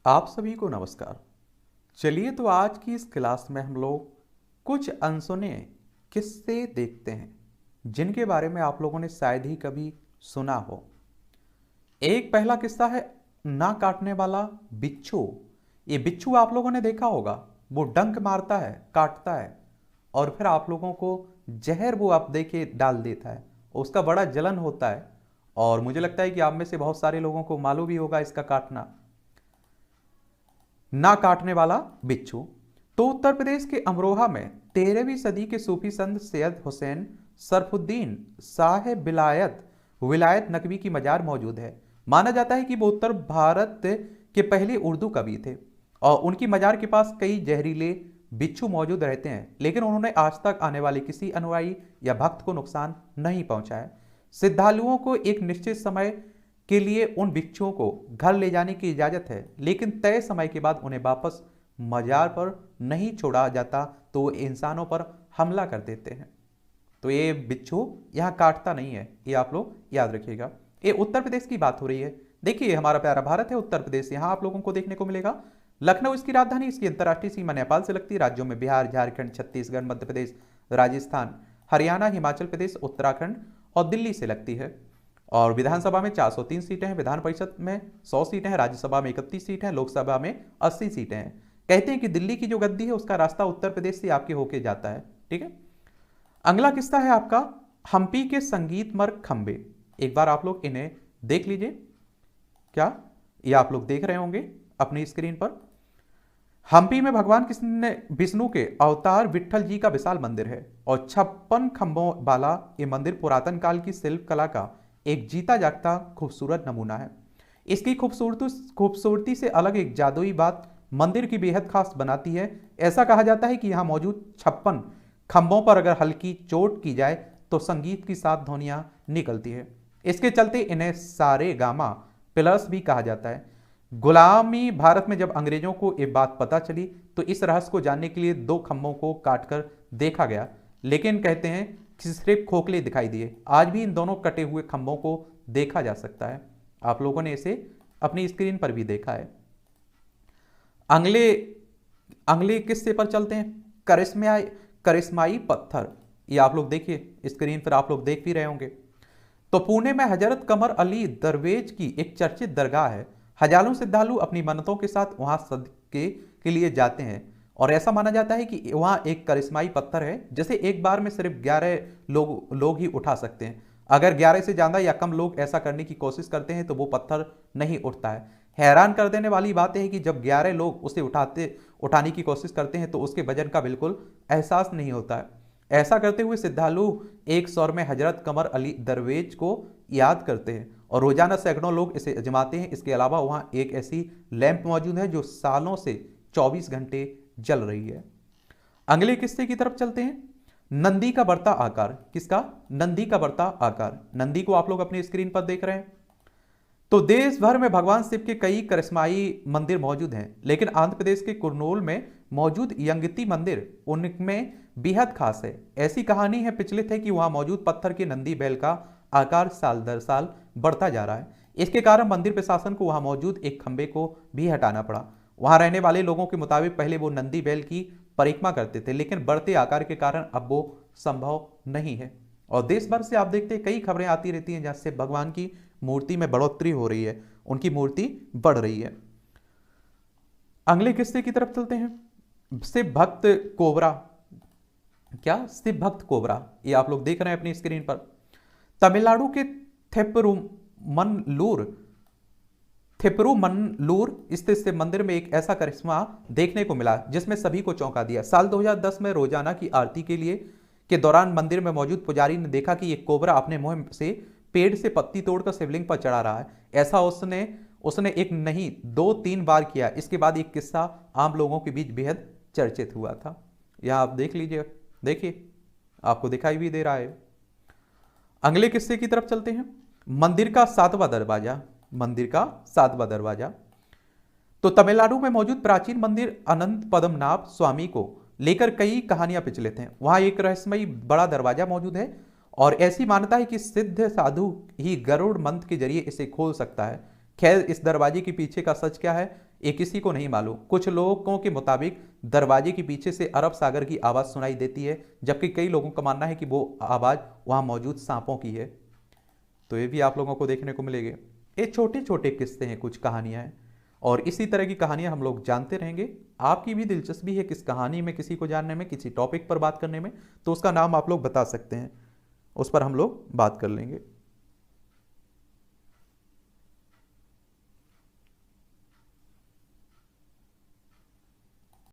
आप सभी को नमस्कार। चलिए तो आज की इस क्लास में हम लोग कुछ अनसुने किस्से देखते हैं जिनके बारे में आप लोगों ने शायद ही कभी सुना हो। एक पहला किस्सा है ना काटने वाला बिच्छू। ये बिच्छू आप लोगों ने देखा होगा, वो डंक मारता है, काटता है और फिर आप लोगों को जहर वो आप देके डाल देता है। उसका बड़ा जलन होता है और मुझे लगता है कि आप में से बहुत सारे लोगों को मालूम भी होगा इसका काटना। ना काटने वाला बिच्छू। तो उत्तर प्रदेश के अमरोहा में 13वीं सदी के सूफी संत सैयद हुसैन सरफुद्दीन साहेब विलायत विलायत नकवी की मजार मौजूद है। माना जाता है कि वो उत्तर भारत के पहले उर्दू कवि थे और उनकी मजार के पास कई जहरीले बिच्छू मौजूद रहते हैं, लेकिन उन्होंने आज तक आने वाले किसी अनुयायी या भक्त को नुकसान नहीं पहुंचाया। श्रद्धालुओं को एक निश्चित समय के लिए उन बिच्छुओं को घर ले जाने की इजाजत है, लेकिन तय समय के बाद उन्हें वापस मजार पर नहीं छोड़ा जाता तो वो इंसानों पर हमला कर देते हैं। तो ये बिच्छू यहाँ काटता नहीं है, ये आप लोग याद रखिएगा। ये उत्तर प्रदेश की बात हो रही है। देखिए हमारा प्यारा भारत है उत्तर प्रदेश, यहाँ आप लोगों को देखने को मिलेगा लखनऊ इसकी राजधानी। इसकी अंतर्राष्ट्रीय सीमा नेपाल से लगती है। राज्यों में बिहार, झारखंड, छत्तीसगढ़, मध्य प्रदेश, राजस्थान, हरियाणा, हिमाचल प्रदेश, उत्तराखंड और दिल्ली से लगती है। और विधानसभा में 403 सीटें हैं, विधान परिषद में 100 सीटें हैं, राज्यसभा में 31 सीटें हैं, लोकसभा में 80 सीटें हैं। कहते हैं कि दिल्ली की जो गद्दी है उसका रास्ता उत्तर प्रदेश से आपके होके जाता है। ठीक है, अगला किस्सा है आपका हम्पी के संगीतमय खंबे। एक बार आप लोग इन्हें देख लीजिए। क्या ये आप लोग देख रहे होंगे अपनी स्क्रीन पर? हम्पी में भगवान कृष्ण विष्णु के अवतार विट्ठल जी का विशाल मंदिर है और 56 खंभों वाला ये मंदिर पुरातन काल की शिल्प कला का एक जीता जागता खूबसूरत नमूना है। इसकी खूबसूरती से अलग एक जादुई बात मंदिर की बेहद खास बनाती है। ऐसा कहा जाता है कि यहाँ मौजूद 56 खंभों पर अगर हल्की चोट की जाए तो संगीत की 7 ध्वनियां निकलती है। इसके चलते इन्हें सारे गामा पिलर्स भी कहा जाता है। गुलामी भारत में जब अंग्रेजों को ये बात पता चली तो इस रहस्य को जानने के लिए 2 खंभों को काटकर देखा गया, लेकिन कहते हैं कि सिर्फ खोखले दिखाई दिए। आज भी इन दोनों कटे हुए खंभों को देखा जा सकता है। आप लोगों ने इसे अपनी स्क्रीन पर भी देखा है। अगले अगले किस्से पर चलते हैं। करिश्माई पत्थर। ये आप लोग देखिए स्क्रीन पर, आप लोग देख भी रहे होंगे। तो पुणे में हजरत कमर अली दरवेज की एक चर्चित दरगाह है। हजारों श्रद्धालु अपनी मन्नतों के साथ वहां सदके के लिए जाते हैं और ऐसा माना जाता है कि वहां एक करिश्माई पत्थर है जिसे एक बार में सिर्फ 11 लोग ही उठा सकते हैं। अगर 11 से ज्यादा या कम लोग ऐसा करने की कोशिश करते हैं तो वो पत्थर नहीं उठता है। हैरान कर देने वाली बात है कि जब 11 लोग उसे उठाने की कोशिश करते हैं तो उसके वजन का बिल्कुल एहसास नहीं होता है। ऐसा करते हुए श्रद्धालु एक स्वर में हजरत कमर अली दरवेज को याद करते हैं और रोजाना सैकड़ों लोग इसे आजमाते हैं। इसके अलावा वहां एक ऐसी लैंप मौजूद है जो सालों से 24 घंटे जल रही है। अगले किस्से की तरफ चलते हैं। नंदी का बढ़ता आकार। किसका? नंदी का बढ़ता आकार। नंदी को आप लोग अपनी स्क्रीन पर देख रहे हैं। तो देश भर में भगवान शिव के कई करिश्माई मंदिर मौजूद हैं, लेकिन आंध्र प्रदेश के कुर्नूल में मौजूद यंगती मंदिर उनमें बेहद खास है। ऐसी कहानी है प्रचलित है कि वहां मौजूद पत्थर के नंदी बैल का आकार साल दर साल बढ़ता जा रहा है। इसके कारण मंदिर प्रशासन को वहां मौजूद एक खंबे को भी हटाना पड़ा। वहां रहने वाले लोगों के मुताबिक पहले वो नंदी बैल की परिक्रमा करते थे, लेकिन बढ़ते आकार के कारण अब वो संभव नहीं है। और देश भर से आप देखते हैं कई खबरें आती रहती हैं जहां से भगवान की मूर्ति में बढ़ोतरी हो रही है, उनकी मूर्ति बढ़ रही है। अगले किस्से की तरफ चलते हैं। शिव भक्त कोबरा। क्या? शिव भक्त कोबरा। ये आप लोग देख रहे हैं अपनी स्क्रीन पर। तमिलनाडु के थिरुमन्नूर स्थित शिव मंदिर में एक ऐसा करिश्मा देखने को मिला जिसमें सभी को चौंका दिया। साल 2010 में रोजाना की आरती के दौरान मंदिर में मौजूद पुजारी ने देखा कि एक कोबरा अपने मुंह से पेड़ से पत्ती तोड़कर शिवलिंग पर चढ़ा रहा है। ऐसा उसने एक नहीं 2-3 बार किया। इसके बाद एक किस्सा आम लोगों के बीच बेहद चर्चित हुआ था। यह आप देख लीजिए, देखिए आपको दिखाई भी दे रहा है। अगले किस्से की तरफ चलते हैं। मंदिर का 7वां दरवाजा। मंदिर का 7वां दरवाजा। तो तमिलनाडु में मौजूद प्राचीन मंदिर अनंत पद्मनाभ स्वामी को लेकर कई कहानियां प्रचलित हैं। वहां एक रहस्यमयी बड़ा दरवाजा मौजूद है और ऐसी मान्यता है कि सिद्ध साधु ही गरुड़ मंत्र के जरिए इसे खोल सकता है। खैर इस दरवाजे के पीछे का सच क्या है ये किसी को नहीं मालूम। कुछ लोगों के मुताबिक दरवाजे के पीछे से अरब सागर की आवाज़ सुनाई देती है, जबकि कई लोगों का मानना है कि वो आवाज़ वहाँ मौजूद सांपों की है। तो ये भी आप लोगों को देखने को मिलेंगे। ये छोटे छोटे किस्से हैं, कुछ कहानियाँ हैं, और इसी तरह की कहानियाँ हम लोग जानते रहेंगे। आपकी भी दिलचस्पी है किस कहानी में, किसी को जानने में, किसी टॉपिक पर बात करने में, तो उसका नाम आप लोग बता सकते हैं, उस पर हम लोग बात कर लेंगे।